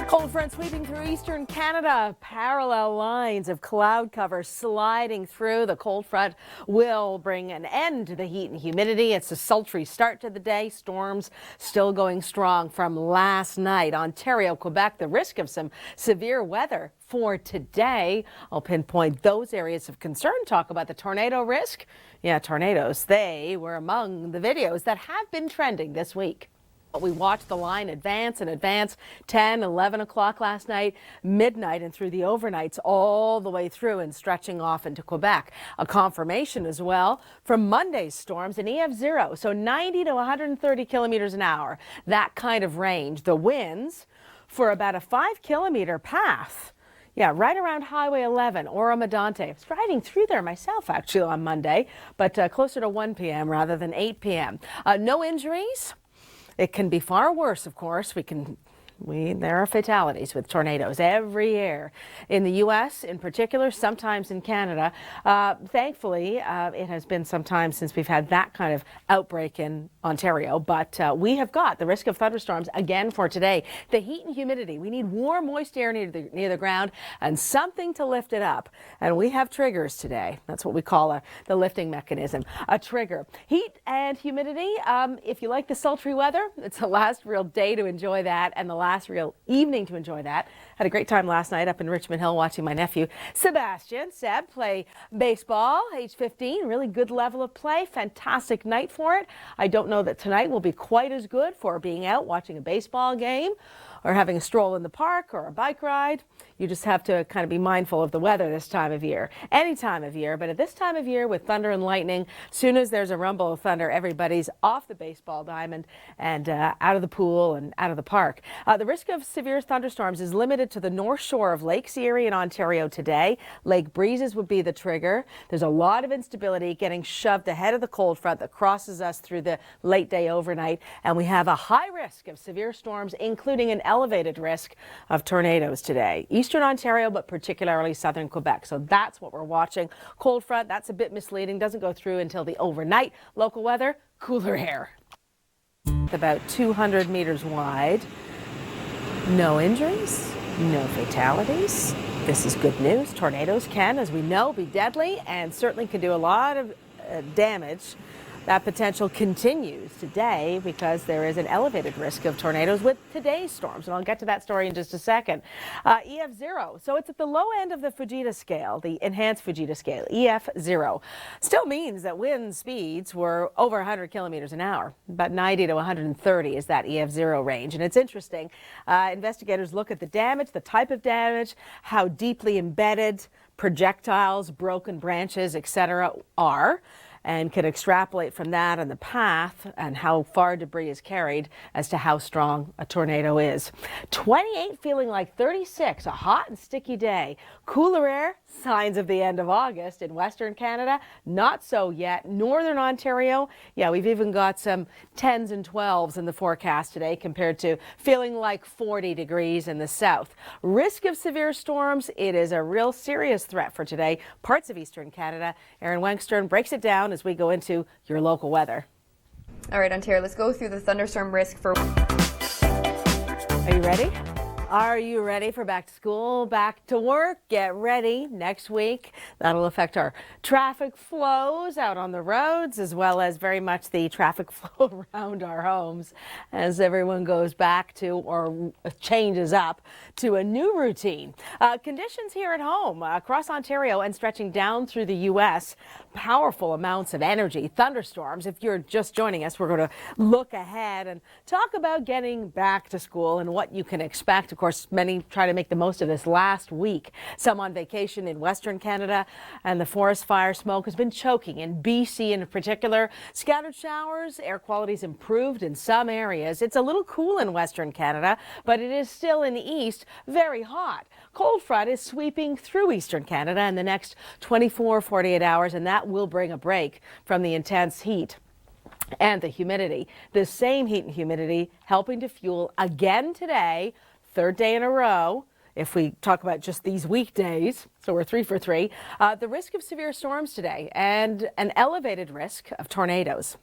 Cold front sweeping through eastern Canada. Parallel lines of cloud cover sliding through. The cold front will bring an end to the heat and humidity. It's a sultry start to the day. Storms still going strong from last night. Ontario, Quebec, the risk of some severe weather for today. I'll pinpoint those areas of concern. Talk about the tornado risk. Yeah, tornadoes. They were among the videos that have been trending this week. We watched the line advance and advance 10, 11 o'clock last night, midnight and through the overnights all the way through and stretching off into Quebec. A confirmation as well from Monday's storms, an EF0, so 90 to 130 kilometers an hour. That kind of range. The winds for about a 5-kilometer path. Yeah, right around Highway 11, Oro-Medonte. I was driving through there myself actually on Monday, but closer to 1 p.m. rather than 8 p.m. No injuries. It can be far worse, of course. There are fatalities with tornadoes every year in the U.S. in particular, sometimes in Canada. Thankfully, it has been some time since we've had that kind of outbreak in Ontario, but we have got the risk of thunderstorms again for today. The heat and humidity, we need warm, moist air near the ground and something to lift it up. And we have triggers today. That's what we call the lifting mechanism, a trigger. Heat and humidity, if you like the sultry weather, it's the last real day to enjoy that and the last real evening to enjoy that. Had a great time last night up in Richmond Hill watching my nephew Seb play baseball, age 15. Really good level of play. Fantastic night for it. I don't know that tonight will be quite as good for being out watching a baseball game or having a stroll in the park or a bike ride. You just have to kind of be mindful of the weather this time of year. Any time of year, but at this time of year with thunder and lightning, soon as there's a rumble of thunder, everybody's off the baseball diamond and out of the pool and out of the park. The risk of severe thunderstorms is limited to the north shore of Lakes Erie in Ontario today. Lake breezes would be the trigger. There's a lot of instability getting shoved ahead of the cold front that crosses us through the late day overnight, and we have a high risk of severe storms, including an elevated risk of tornadoes today. Eastern Ontario, but particularly southern Quebec. So that's what we're watching. Cold front, that's a bit misleading. Doesn't go through until the overnight. Local weather, cooler air. About 200 meters wide. No injuries, no fatalities. This is good news. Tornadoes can, as we know, be deadly and certainly can do a lot of damage. That potential continues today because there is an elevated risk of tornadoes with today's storms. And I'll get to that story in just a second. EF0, so it's at the low end of the Fujita scale, the enhanced Fujita scale, EF0. Still means that wind speeds were over 100 kilometers an hour, about 90 to 130 is that EF0 range. And it's interesting. Investigators look at the damage, the type of damage, how deeply embedded projectiles, broken branches, etc. are, and can extrapolate from that and the path and how far debris is carried as to how strong a tornado is. 28 feeling like 36, a hot and sticky day. Cooler air, signs of the end of August in Western Canada. Not so yet. Northern Ontario, yeah, we've even got some 10s and 12s in the forecast today compared to feeling like 40 degrees in the south. Risk of severe storms, it is a real serious threat for today. Parts of Eastern Canada. Aaron Wangstern breaks it down as we go into your local weather. All right, Ontario, let's go through the thunderstorm risk for... Are you ready? Are you ready for back to school, back to work? Get ready next week. That'll affect our traffic flows out on the roads as well as very much the traffic flow around our homes as everyone goes back to or changes up to a new routine. Conditions here at home across Ontario and stretching down through the U.S. Powerful amounts of energy, thunderstorms. If you're just joining us, we're going to look ahead and talk about getting back to school and what you can expect. Of course, many try to make the most of this last week. Some on vacation in Western Canada, and the forest fire smoke has been choking in BC in particular. Scattered showers, air quality's improved in some areas. It's a little cool in Western Canada, but it is still in the east very hot. Cold front is sweeping through Eastern Canada in the next 48 hours, and that will bring a break from the intense heat and the humidity. The same heat and humidity helping to fuel again today, third day in a row, if we talk about just these weekdays, so we're 3 for 3, the risk of severe storms today and an elevated risk of tornadoes.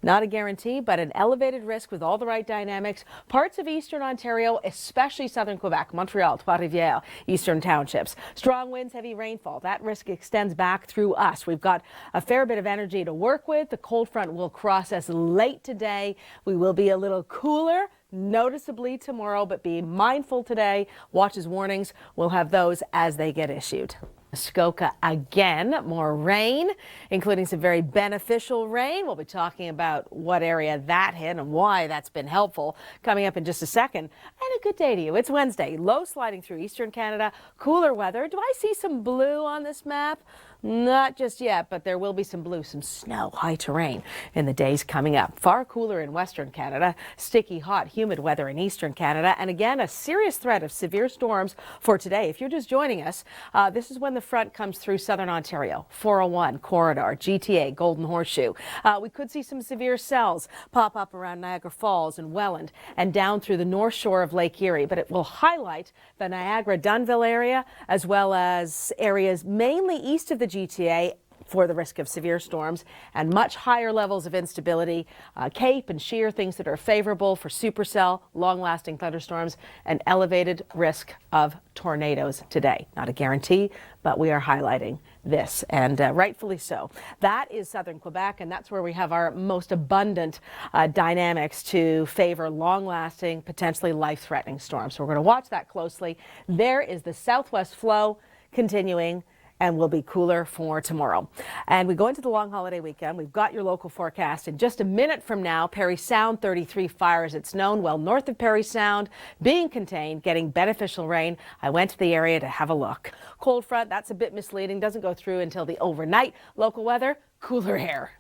Not a guarantee, but an elevated risk with all the right dynamics. Parts of eastern Ontario, especially southern Quebec, Montreal, Trois-Rivières, eastern townships. Strong winds, heavy rainfall. That risk extends back through us. We've got a fair bit of energy to work with. The cold front will cross us late today. We will be a little cooler noticeably tomorrow, but be mindful today. Watches warnings, we'll have those as they get issued. Muskoka again, more rain, including some very beneficial rain. We'll be talking about what area that hit and why that's been helpful coming up in just a second. And a good day to you. It's Wednesday, low sliding through eastern Canada, cooler weather. Do I see some blue on this map? Not just yet, but there will be some blue, some snow, high terrain in the days coming up. Far cooler in western Canada, sticky, hot, humid weather in eastern Canada, and again, a serious threat of severe storms for today. If you're just joining us, this is when the front comes through southern Ontario, 401 corridor, GTA, Golden Horseshoe. We could see some severe cells pop up around Niagara Falls and Welland and down through the north shore of Lake Erie, but it will highlight the Niagara-Dunnville area as well as areas mainly east of the GTA for the risk of severe storms and much higher levels of instability. Cape and shear, things that are favorable for supercell, long-lasting thunderstorms, and elevated risk of tornadoes today. Not a guarantee, but we are highlighting this, and rightfully so. That is southern Quebec, and that's where we have our most abundant dynamics to favor long-lasting, potentially life-threatening storms. So we're going to watch that closely. There is the southwest flow continuing and will be cooler for tomorrow. And we go into the long holiday weekend. We've got your local forecast in just a minute from now. Parry Sound 33 fires, it's known, well north of Parry Sound, being contained, getting beneficial rain. I went to the area to have a look. Cold front, that's a bit misleading, doesn't go through until the overnight. Local weather, cooler air.